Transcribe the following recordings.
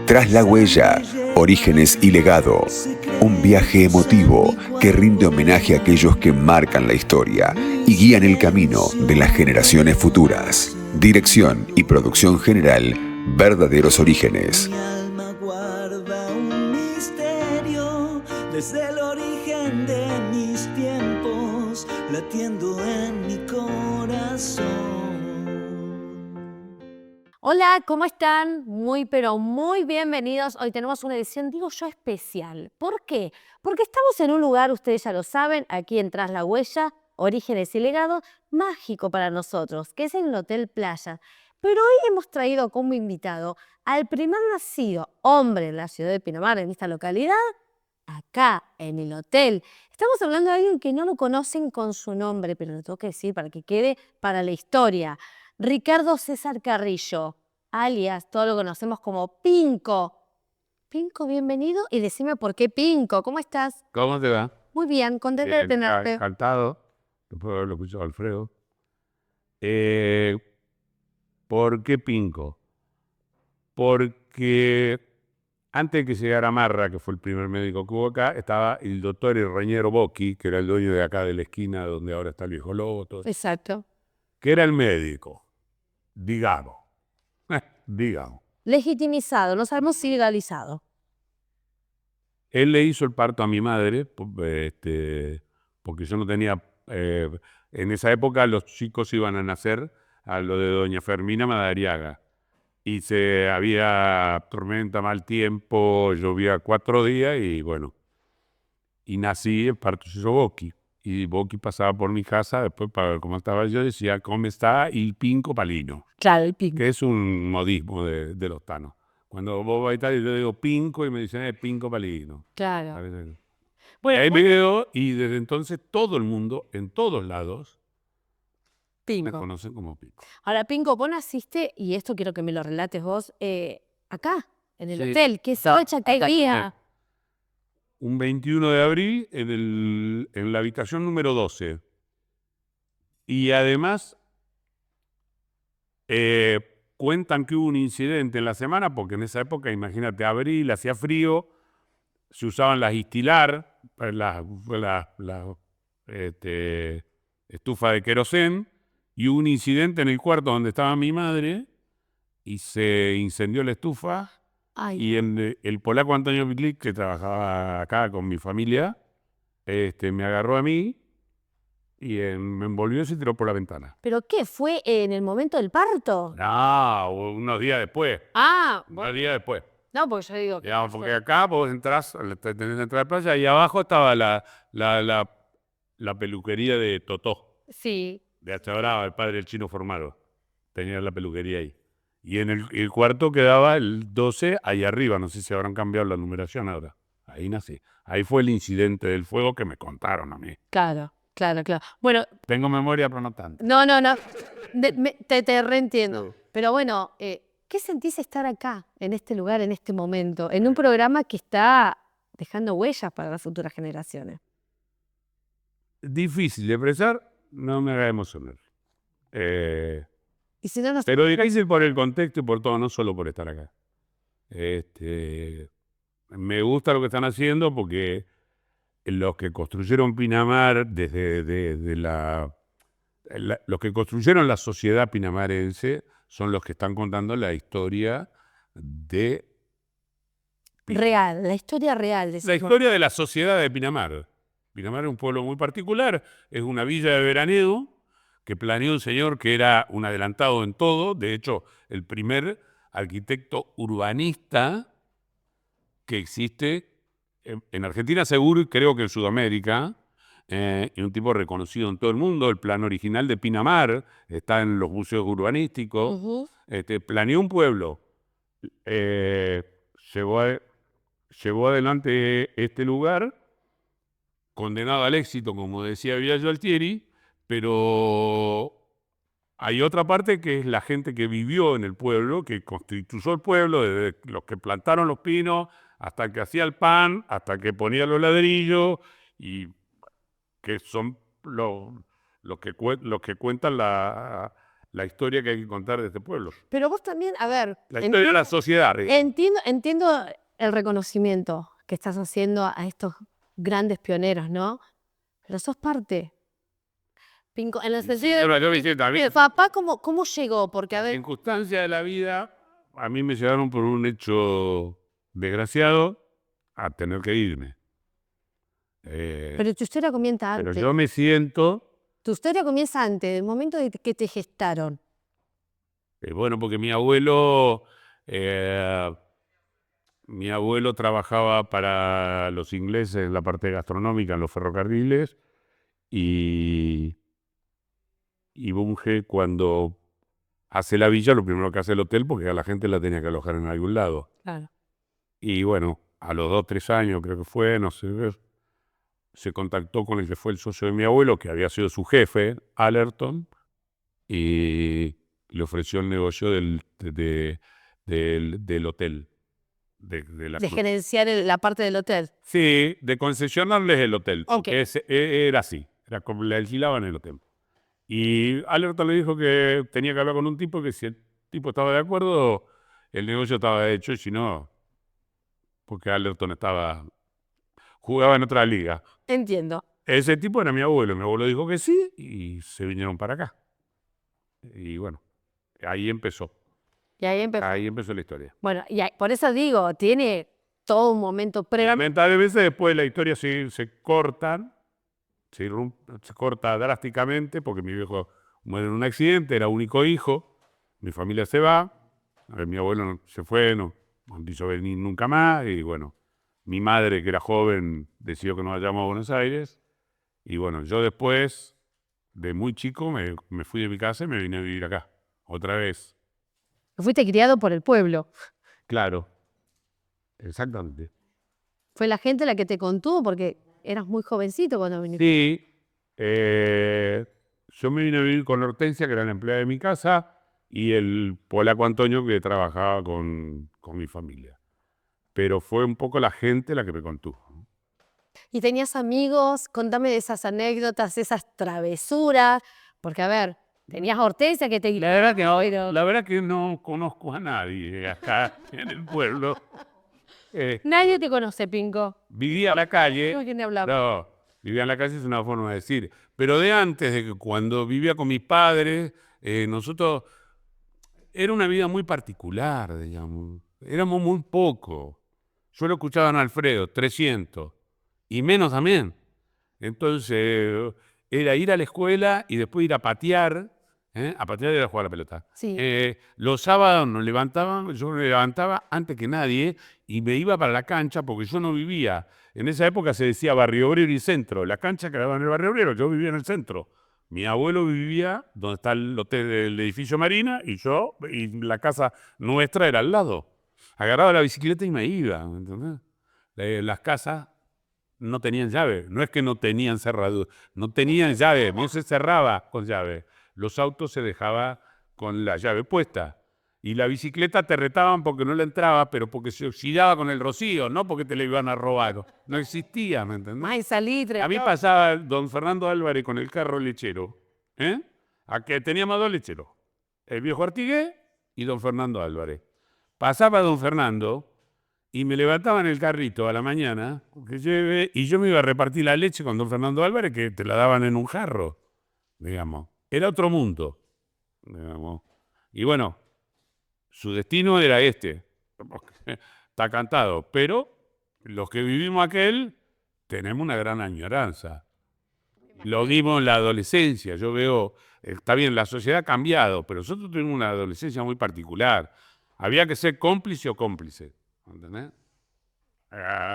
Tras la huella, orígenes y legado. Un viaje emotivo que rinde homenaje a aquellos que marcan la historia y guían el camino de las generaciones futuras. Dirección y producción general, Verdaderos Orígenes. Mi alma guarda un misterio desde el origen de mis tiempos, latiendo en mi corazón. Hola, ¿cómo están? Muy, pero muy bienvenidos. Hoy tenemos una edición, digo yo, especial. ¿Por qué? Porque estamos en un lugar, ustedes ya lo saben, aquí en Tras la Huella, Orígenes y Legado, mágico para nosotros, que es en el Hotel Playa. Pero hoy hemos traído como invitado al primer nacido hombre en la ciudad de Pinamar, en esta localidad, acá, en el hotel. Estamos hablando de alguien que no lo conocen con su nombre, pero lo tengo que decir para que quede para la historia. Ricardo César Carrillo, alias, todo lo conocemos como Pinco. Pinco, bienvenido y decime por qué Pinco. ¿Cómo estás? ¿Cómo te va? Muy bien, contenta de tenerte. Encantado, después de haberlo escuchado a Alfredo. ¿Por qué Pinco? Porque antes de que llegara Marra, que fue el primer médico que hubo acá, estaba el doctor Reñero Bocchi, que era el dueño de acá de la esquina donde ahora está el Viejo Lobo, todo, Exacto. que era el médico, digamos. Digamos. Legitimizado, no sabemos si legalizado. Él le hizo el parto a mi madre, porque yo no tenía... en esa época los chicos iban a nacer a lo de doña Fermina Madariaga. Y había tormenta, mal tiempo, llovía 4 días y bueno. Y nací, el parto se hizo Bocchi. Y Bocchi pasaba por mi casa, después para ver cómo estaba yo, decía, ¿cómo está il Pinco Palino? Claro, el Pinco. Que es un modismo de los tanos. Cuando vos vais a Italia, yo digo Pinco y me dicen, Pinco Palino. Claro. Y Bueno, ahí me quedo y desde entonces todo el mundo, en todos lados, me Pinco. conocen como Pinco. Ahora, Pinco, vos naciste, y esto quiero que me lo relates vos, acá, en el Sí. hotel. ¿Qué fecha, qué día? Un 21 de abril en la habitación número 12. Y además cuentan que hubo un incidente en la semana, porque en esa época, imagínate, abril, hacía frío, se usaban las Istilar, las estufas de querosén, y hubo un incidente en el cuarto donde estaba mi madre y se incendió la estufa. Ay. Y el polaco Antonio Pitlik, que trabajaba acá con mi familia, me agarró a mí y me envolvió y se tiró por la ventana. ¿Pero qué? ¿Fue en el momento del parto? No, unos días después. Ah, Unos días después. no, porque yo digo que... Digamos, porque acá vos entrás, tenés que entrar a la playa y abajo estaba la peluquería de Totó, Sí. de Hacha Brava, el padre del Chino Formaro. Tenía la peluquería ahí. Y en el cuarto quedaba el 12 ahí arriba. No sé si habrán cambiado la numeración ahora. Ahí nací. Ahí fue el incidente del fuego que me contaron a mí. Claro, claro, claro. Bueno, Tengo memoria, pero no tanto. no. Te reentiendo. Pero bueno, ¿qué sentís estar acá, en este lugar, en este momento, en un programa que está dejando huellas para las futuras generaciones? Difícil de expresar, no me haga emocionar. Y si no nos... Pero difícil por el contexto y por todo, no solo por estar acá. Me gusta lo que están haciendo porque los que construyeron Pinamar los que construyeron la sociedad pinamarense son los que están contando la historia de Real, la historia real. la historia de la sociedad de Pinamar. Pinamar es un pueblo muy particular, es una villa de veraneo que planeó un señor que era un adelantado en todo, de hecho, el primer arquitecto urbanista que existe en Argentina seguro y creo que en Sudamérica, y un tipo reconocido en todo el mundo. El plan original de Pinamar está en los museos urbanísticos. Planeó un pueblo, llevó adelante este lugar, condenado al éxito, como decía Viallo Altieri, pero hay otra parte que es la gente que vivió en el pueblo, que constituyó el pueblo, desde los que plantaron los pinos, hasta el que hacía el pan, hasta el que ponía los ladrillos, y que son los que cuentan la historia que hay que contar de este pueblo. Pero vos también, a ver, La historia de la sociedad. entiendo el reconocimiento que estás haciendo a estos grandes pioneros, ¿no? Pero sos parte. Pinco, en el sentido Ahora, yo me siento a mí, papá, ¿cómo llegó? Porque, a ver, circunstancias de la vida, a mí me llevaron por un hecho desgraciado a tener que irme. pero tu historia comienza Pero antes. yo me siento, Tu historia comienza antes, del momento de que te gestaron. bueno, porque mi abuelo trabajaba para los ingleses en la parte gastronómica, en los ferrocarriles, y Bunge, cuando hace la villa, lo primero que hace el hotel, porque a la gente la tenía que alojar en algún lado. Claro. Y bueno, a los 2, 3 años creo que fue, no sé, se contactó con el que fue el socio de mi abuelo, que había sido su jefe, Allerton, y le ofreció el negocio del hotel. De gerenciar la parte del hotel. Sí, de concesionarles el hotel. Ok. Era así, era como le alquilaban el hotel. Y Allerton le dijo que tenía que hablar con un tipo, que si el tipo estaba de acuerdo, el negocio estaba hecho, y si no, porque Allerton jugaba en otra liga. Entiendo. Ese tipo era mi abuelo dijo que sí y se vinieron para acá. Y bueno, ahí empezó. Y ahí empezó. Ahí empezó la historia. Bueno, por eso digo, tiene todo un momento previo. Lamentablemente después la historia se corta drásticamente porque mi viejo muere en un accidente, era único hijo, mi familia se va, mi abuelo se fue, no quiso venir nunca más, y bueno, mi madre, que era joven, decidió que nos vayamos a Buenos Aires, y bueno, yo después, de muy chico, me fui de mi casa y me vine a vivir acá, otra vez. Fuiste criado por el pueblo. Claro, exactamente. Fue la gente la que te contuvo porque eras muy jovencito cuando viniste. Sí, yo me vine a vivir con Hortensia, que era la empleada de mi casa, y el polaco Antonio, que trabajaba con mi familia. Pero fue un poco la gente la que me contuvo. ¿Y tenías amigos? Contame de esas anécdotas, esas travesuras. Porque, a ver, tenías a Hortensia que te... La verdad que no conozco a nadie acá en el pueblo. Nadie te conoce, Pinco. Vivía en la calle. No hay quien hablar. No, vivía en la calle es una forma de decir. Pero de antes, de que cuando vivía con mis padres, nosotros... Era una vida muy particular, digamos. Éramos muy pocos. Yo lo escuchaba en Alfredo, 300. Y menos también. Entonces, era ir a la escuela y después ir a patear. A patear era jugar a la pelota. Sí. Los sábados nos levantaban, yo me levantaba antes que nadie y me iba para la cancha porque yo no vivía. En esa época se decía Barrio Obrero y Centro. La cancha quedaba en el Barrio Obrero, yo vivía en el centro. Mi abuelo vivía donde está el hotel del edificio Marina y la casa nuestra era al lado. Agarraba la bicicleta y me iba, ¿entendés? Las casas no tenían llave, no es que no tenían cerradura, no tenían llave, no se cerraba con llave. Los autos se dejaban con la llave puesta. Y la bicicleta te retaban porque no le entraba, pero porque se oxidaba con el rocío, no porque te la iban a robar. No existía, ¿me entendés? Más salitre. A mí pasaba don Fernando Álvarez con el carro lechero, a que teníamos 2 lecheros, el viejo Artigué y don Fernando Álvarez. Pasaba don Fernando y me levantaba en el carrito a la mañana y yo me iba a repartir la leche con don Fernando Álvarez, que te la daban en un jarro, digamos. Era otro mundo, digamos. Y bueno, su destino era este. Está cantado, pero los que vivimos aquel tenemos una gran añoranza. Lo vimos en la adolescencia. Yo veo, está bien, la sociedad ha cambiado, pero nosotros tuvimos una adolescencia muy particular. Había que ser cómplice o cómplice, ¿entendés?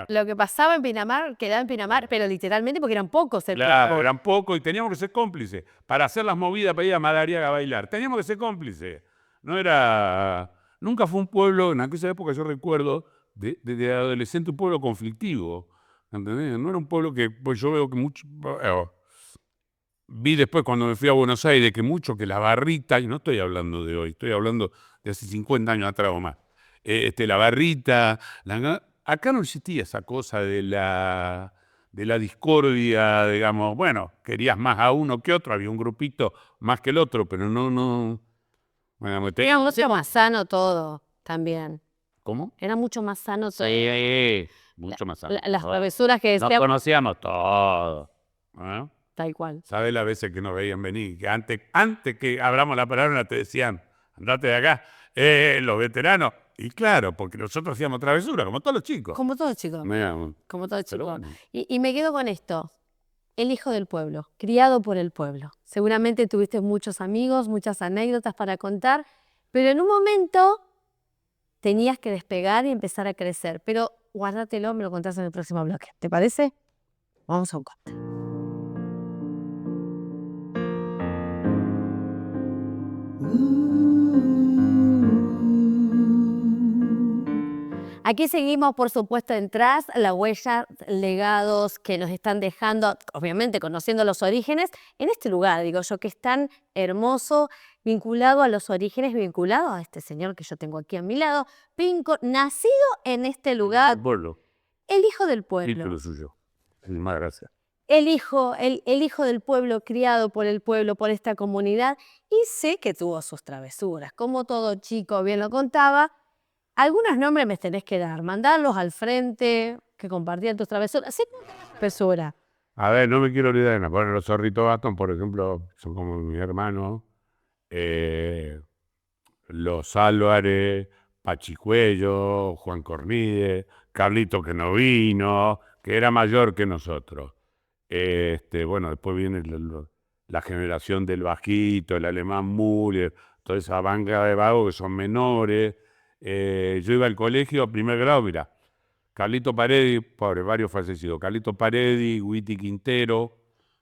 Lo que pasaba en Pinamar quedaba en Pinamar, pero literalmente porque eran pocos. Claro, eran pocos y teníamos que ser cómplices. Para hacer las movidas para ir a Madariaga a bailar, teníamos que ser cómplices. Nunca fue un pueblo, en aquella época yo recuerdo, de adolescente, un pueblo conflictivo. ¿Entendés? No era un pueblo que, pues yo veo que mucho... vi después cuando me fui a Buenos Aires que la barrita, y no estoy hablando de hoy, estoy hablando de hace 50 años atrás o más, la barrita, acá no existía esa cosa de de la discordia, digamos, bueno, querías más a uno que otro, había un grupito más que el otro, pero no. Bueno, Era mucho más sano todo también. ¿Cómo? Era mucho más sano todo. Sí, mucho más sano. Las travesuras que Nos decíamos. conocíamos todos. ¿Ah? Tal cual. ¿Sabes las veces que nos veían venir? Que antes que abramos la palabra te decían, andate de acá, los veteranos. Y claro, porque nosotros hacíamos travesura, como todos los chicos. Como todos chicos. Mira, Como todos pero chicos. bueno. Y me quedo con esto. El hijo del pueblo, criado por el pueblo. Seguramente tuviste muchos amigos, muchas anécdotas para contar, pero en un momento tenías que despegar y empezar a crecer. Pero guárdatelo, me lo contás en el próximo bloque. ¿Te parece? Vamos a un corte. Aquí seguimos, por supuesto, en Tras la Huella, legados que nos están dejando, obviamente conociendo los orígenes, en este lugar, digo yo, que es tan hermoso, vinculado a los orígenes, vinculado a este señor que yo tengo aquí a mi lado, Pinco, nacido en este lugar, El pueblo, el hijo del pueblo. título suyo. Más gracias. El hijo del pueblo, criado por el pueblo, por esta comunidad, y sé que tuvo sus travesuras, como todo chico bien lo contaba. Algunos nombres me tenés que dar, mandarlos al frente, que compartían tus travesuras. Sí, travesura. A ver, no me quiero olvidar de nada. Bueno, los zorritos Baston, por ejemplo, son como mi hermano. Los Álvarez, Pachicuello, Juan Cornide, Carlito que no vino, que era mayor que nosotros. Bueno, después viene la generación del Bajito, el alemán Müller, toda esa banca de vagos que son menores. Yo iba al colegio a primer grado, mira, Carlito Paredi, pobre, varios fallecidos, Carlito Paredi, Huiti Quintero,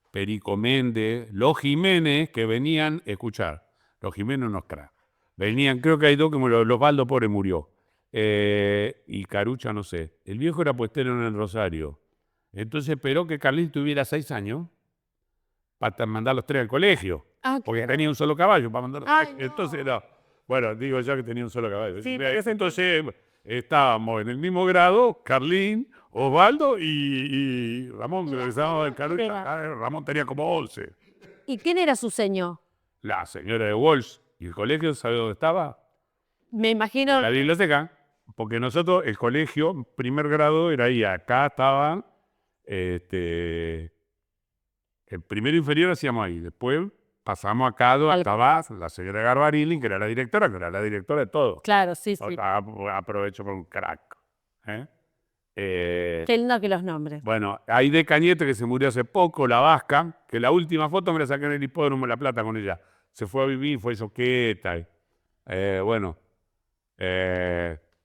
Perico Méndez, los Jiménez que venían, escuchar, los Jiménez unos cracks. Venían, creo que hay dos, como los Baldo, pobre, murió. Y Carucha, no sé. El viejo era puestero en el Rosario. Entonces esperó que Carlito tuviera 6 años para mandar los 3 al colegio. Ah, Porque tenía un solo caballo para mandar. Ay, no. Entonces, no. Bueno, digo yo que tenía un solo caballo. Sí, Entonces estábamos en el mismo grado, Carlín, Osvaldo y Ramón, que estábamos en Carucha. Ramón tenía como 11. ¿Y quién era su señor? La señora de Walsh. ¿Y el colegio sabe dónde estaba? Me imagino. La biblioteca. Porque nosotros, el colegio, primer grado, era ahí. Acá estaban. El primero inferior hacíamos ahí. Después pasamos acá estaba la señora Garbarilli, que era la directora de todo. Claro, sí, sí. Aprovecho por un crack. Qué lindo que los nombres. Bueno, hay de Cañete, que se murió hace poco, la vasca, que la última foto me la saqué en el hipódromo de La Plata con ella. Se fue a vivir, fue soqueta.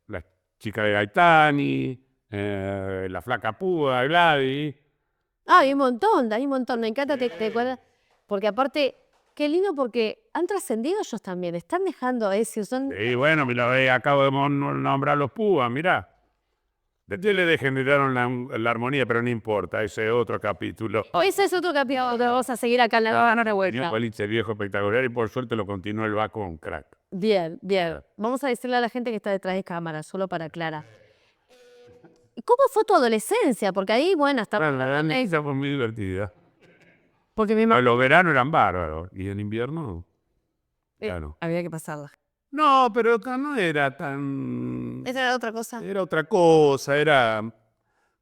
La chica de Gaetani, la flaca Púa, Gladys. Hay un montón, hay un montón. Me encanta, te acuerdas. Porque aparte, qué lindo porque han trascendido ellos también. Están dejando eso. Y bueno, acabo de nombrar los Púas, mirá. Después le degeneraron la armonía, pero no importa, ese es otro capítulo. Ese es otro capítulo. Vamos a seguir acá en la revuelta. El viejo espectacular y por suerte lo continuó el Vasco con crack. Bien, bien. Vamos a decirle a la gente que está detrás de cámara, solo para aclarar. ¿Cómo fue tu adolescencia? Porque ahí, bueno, hasta... Esa fue muy divertida. Porque mi Los veranos eran bárbaros y en invierno, claro. había que pasarla. No, pero no era tan... ¿Esa era otra cosa? Era otra cosa, era...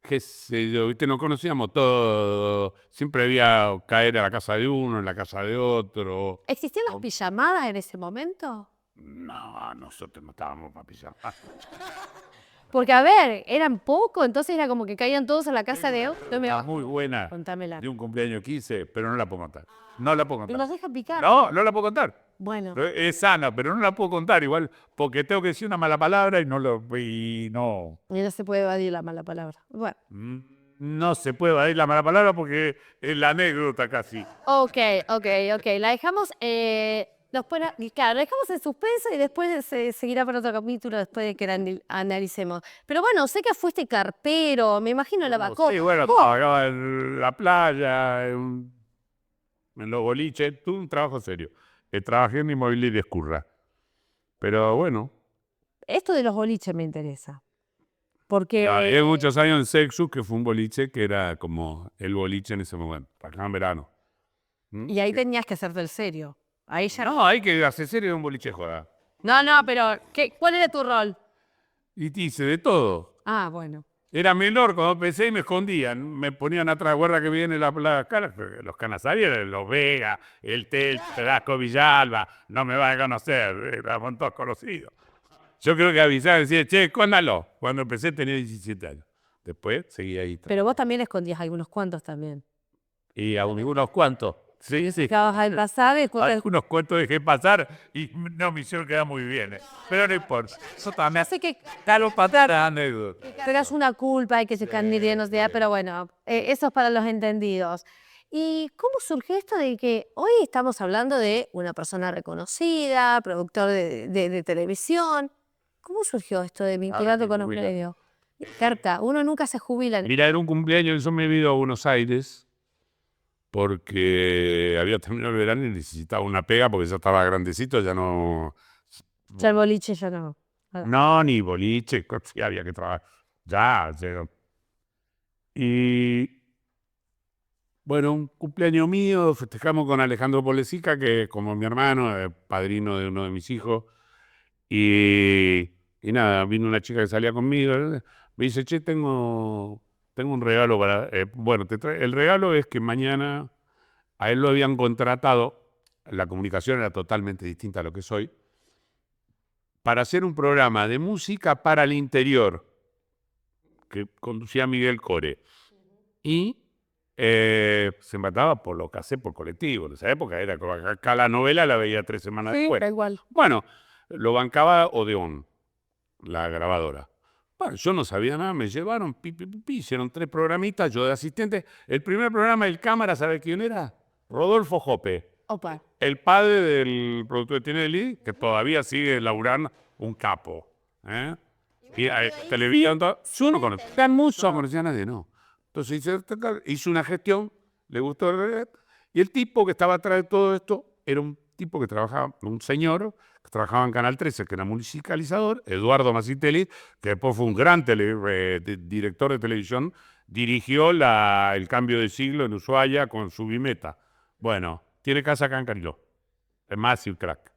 qué sé yo, ¿viste? Nos conocíamos todos. Siempre había caer a la casa de uno, en la casa de otro. ¿Existían las pijamadas en ese momento? No, nosotros no estábamos para pijamar. Porque, a ver, eran poco, entonces era como que caían todos a la casa de otro. Muy buena. Contámela. De un cumpleaños 15, pero no la puedo contar. No la puedo contar. ¿Nos deja picar? No la puedo contar. Bueno. Es sana, pero no la puedo contar igual, porque tengo que decir una mala palabra y no. Y no se puede evadir la mala palabra. Bueno. No se puede evadir la mala palabra porque es la anécdota casi. Ok. La dejamos, claro, la dejamos en suspenso y después se seguirá para otro capítulo después de que la analicemos. Pero bueno, sé que fuiste carpero, me imagino la vacó. Sí, bueno, trabajaba en la playa, en los boliches, tuve un trabajo serio. Trabajé en inmobiliaria Escurra. Pero bueno. Esto de los boliches me interesa. Porque Hay muchos años en Sexus, que fue un boliche que era como el boliche en ese momento, para en verano. y ahí tenías que hacerte el serio. Ahí ya No, hay que hacer serio en un boliche de joda. No, pero ¿cuál era tu rol? Y te hice de todo. Ah, bueno. Era menor cuando empecé y me escondían. Me ponían atrás, guarda que viene la cara. Los canasarios eran los Vega, el Tel, Pedasco Villalba. No me van a conocer, éramos todos conocidos. Yo creo que avisaba y decía, che, escóndalo. Cuando empecé tenía 17 años. Después seguí ahí. Pero vos también escondías algunos cuantos también. Y a unos cuantos. Sí. Acabas al pasar y después... Algunos cuantos dejé pasar y no me hicieron quedar muy bien. Pero no importa. Eso también Sé que Calo patada anécdota. tengas una culpa y que se candideen, no sé, pero bueno, eso es para los entendidos. ¿Y cómo surgió esto de que hoy estamos hablando de una persona reconocida, productor de televisión? ¿Cómo surgió esto de vincularte con un jubila. medio? Carta, uno nunca se jubila. Mira, era un cumpleaños, yo me he ido a Buenos Aires porque había terminado el verano y necesitaba una pega porque ya estaba grandecito, ya no... Ya el boliche ya no. No, ni boliche, sí, había que trabajar. Ya. Y bueno, un cumpleaños mío, festejamos con Alejandro Polesica, que es como mi hermano, padrino de uno de mis hijos. Y nada, vino una chica que salía conmigo, me dice, che, tengo un regalo para... bueno, el regalo es que mañana a él lo habían contratado, la comunicación era totalmente distinta a lo que soy, para hacer un programa de música para el interior, que conducía Miguel Core. Y se mataba por lo que hace por colectivo. En esa época era como acá la novela la veía 3 semanas después. Era igual. Bueno, lo bancaba Odeón, la grabadora. Bueno, yo no sabía nada, me llevaron, hicieron 3 programitas, yo de asistente. El primer programa, el cámara, ¿sabe quién era? Rodolfo Jope, Opa. el padre del productor de Tinelli, que todavía sigue laburando, un capo. Y televisión, yo no conocía mucho, no conocía a nadie, no. Entonces hizo una gestión, le gustó y el tipo que estaba atrás de todo esto era un tipo que trabajaba, un señor que trabajaba en Canal 13, que era musicalizador, Eduardo Masitelli, que después fue un gran director de televisión, dirigió el cambio de siglo en Ushuaia con Subimeta. Bueno, tiene casa acá en Cariló, es Massive Crack.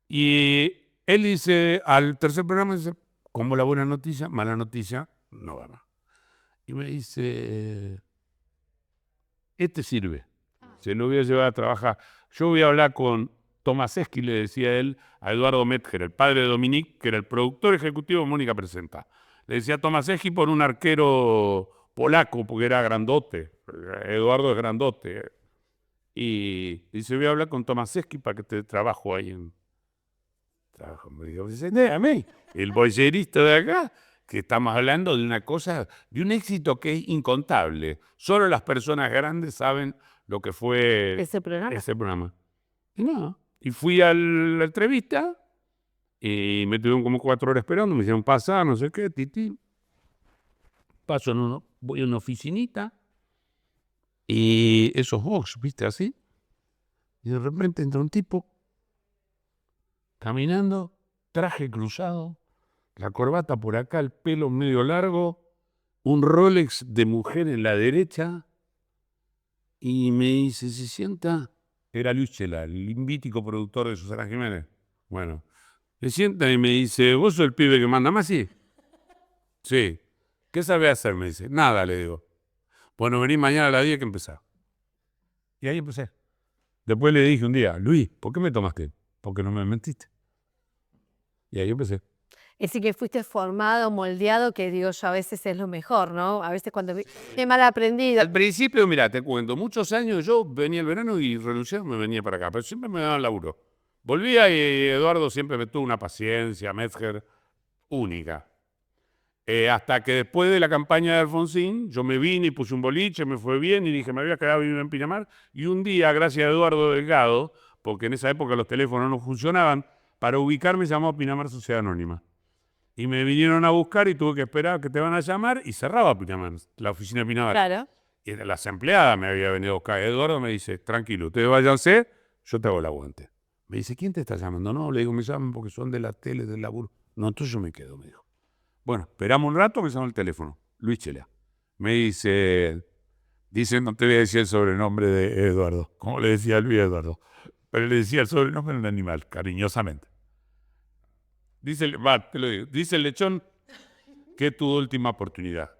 Y él dice, al tercer programa, dice, como la buena noticia, mala noticia, no va más. Y me dice, este sirve, se lo voy a llevar a trabajar. Yo voy a hablar con Tomasewski, le decía él, a Eduardo Metzger, el padre de Dominique, que era el productor ejecutivo de Mónica Presenta. Le decía Tomasewski por un arquero polaco, porque era grandote. Eduardo es grandote. Y dice, voy a hablar con Tomasewski para que te trabajo ahí en... Trabajo, me dijo, a mí, el bollerista de acá, que estamos hablando de una cosa, de un éxito que es incontable. Solo las personas grandes saben lo que fue Ese programa. Y no, y fui a la entrevista y me tuvieron como 4 horas esperando, me hicieron pasar, no sé qué, paso voy a una oficinita y esos box, viste, así, y de repente entra un tipo caminando, traje cruzado, la corbata por acá, el pelo medio largo, un Rolex de mujer en la derecha, y me dice, ¿se sienta? Era Luis Chela, el mítico productor de Susana Jiménez. Bueno, se sienta y me dice, ¿vos sos el pibe que manda más? Sí. Sí. ¿Qué sabe hacer? Me dice. Nada, le digo. Bueno, vení mañana a las 10 que empezás. Y ahí empecé. Después le dije un día, Luis, ¿por qué me tomaste? Porque no me mentiste. Y ahí empecé. Es decir, que fuiste formado, moldeado, que digo yo, a veces es lo mejor, ¿no? A veces cuando he mal aprendido. Al principio, mira, te cuento, muchos años yo venía el verano y renunciaba, me venía para acá, pero siempre me daban laburo. Volvía y Eduardo siempre me tuvo una paciencia, Metzger, única. Hasta que después de la campaña de Alfonsín, yo me vine y puse un boliche, me fue bien y dije, me había quedado viviendo en Pinamar. Y un día, gracias a Eduardo Delgado, porque en esa época los teléfonos no funcionaban, para ubicarme llamó Pinamar Sociedad Anónima. Y me vinieron a buscar y tuve que esperar que te van a llamar y cerraba Pinamar, la oficina de Pinamar. Claro. Y las empleadas me había venido a buscar. Eduardo me dice, tranquilo, ustedes váyanse, yo te hago el aguante. Me dice, ¿quién te está llamando? No, le digo, me llaman porque son de la tele, del laburo. No, entonces yo me quedo, me dijo. Bueno, esperamos un rato, me sonó el teléfono. Luis Chela. Me dice, no te voy a decir el sobrenombre de Eduardo, como le decía Luis Eduardo, pero le decía el sobrenombre del animal, cariñosamente. Dice, te lo digo, dice el lechón que es tu última oportunidad.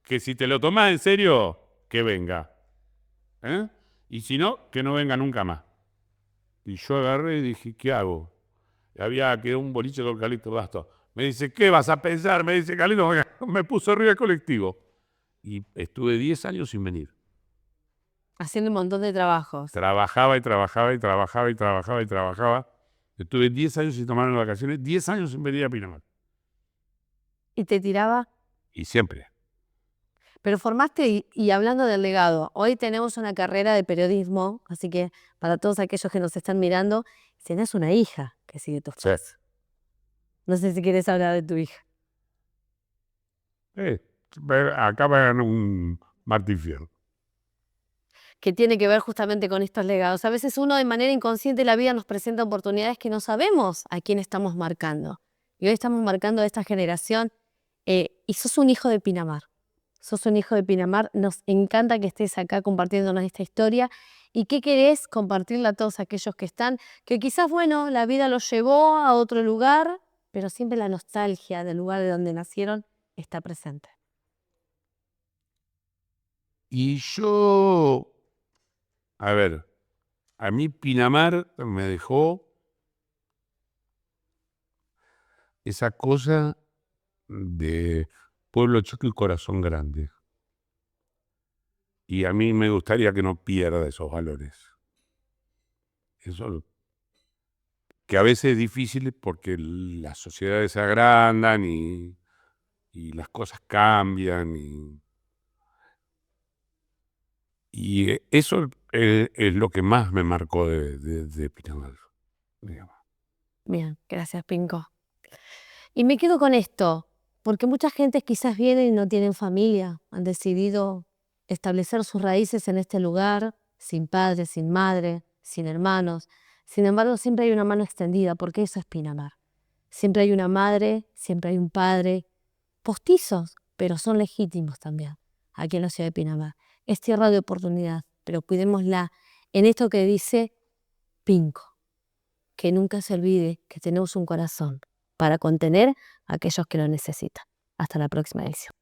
Que si te lo tomas en serio, que venga. Y si no, que no venga nunca más. Y yo agarré y dije, ¿qué hago? Y había quedado un boliche con Carlito Basto. Me dice, ¿qué vas a pensar? Me dice, Carlito, me puso arriba del colectivo. Y estuve 10 años sin venir. Haciendo un montón de trabajos. Trabajaba. Estuve 10 años sin tomar vacaciones, 10 años sin venir a Pinamar. ¿Y te tiraba? Y siempre. Pero formaste, y hablando del legado, hoy tenemos una carrera de periodismo, así que para todos aquellos que nos están mirando, tienes una hija que sigue tus pasos. No sé si quieres hablar de tu hija. Acá va a ganar un Martín Fierro. Que tiene que ver justamente con estos legados. A veces uno de manera inconsciente la vida nos presenta oportunidades que no sabemos a quién estamos marcando. Y hoy estamos marcando a esta generación y sos un hijo de Pinamar. Sos un hijo de Pinamar. Nos encanta que estés acá compartiéndonos esta historia. ¿Y qué querés compartirle a todos aquellos que están? Que quizás, bueno, la vida los llevó a otro lugar, pero siempre la nostalgia del lugar de donde nacieron está presente. Y yo... A ver, a mí Pinamar me dejó esa cosa de pueblo chico y corazón grande. Y a mí me gustaría que no pierda esos valores. Eso, que a veces es difícil porque las sociedades se agrandan y las cosas cambian. Y eso es lo que más me marcó de Pinamar. Digamos. Bien, gracias, Pinco. Y me quedo con esto, porque mucha gente quizás viene y no tienen familia, han decidido establecer sus raíces en este lugar, sin padre, sin madre, sin hermanos. Sin embargo, siempre hay una mano extendida, porque eso es Pinamar. Siempre hay una madre, siempre hay un padre, postizos, pero son legítimos también, aquí en la ciudad de Pinamar. Es tierra de oportunidad, pero cuidémosla en esto que dice Pinco, que nunca se olvide que tenemos un corazón para contener a aquellos que lo necesitan. Hasta la próxima edición.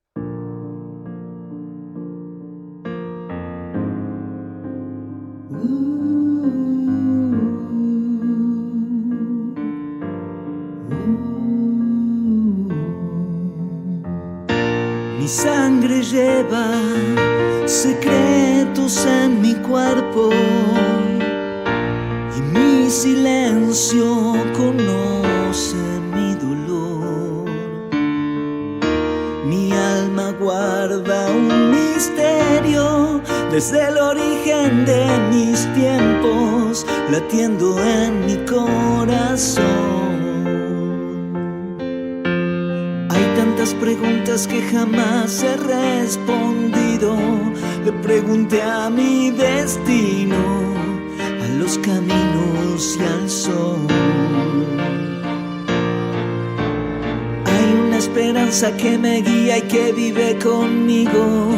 Mi sangre lleva secretos en mi cuerpo y mi silencio conoce mi dolor. Mi alma guarda un misterio desde el origen de mis tiempos, latiendo en mi corazón. Tantas preguntas que jamás he respondido. Le pregunté a mi destino, a los caminos y al sol. Hay una esperanza que me guía y que vive conmigo,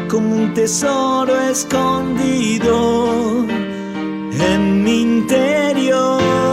como un tesoro escondido en mi interior.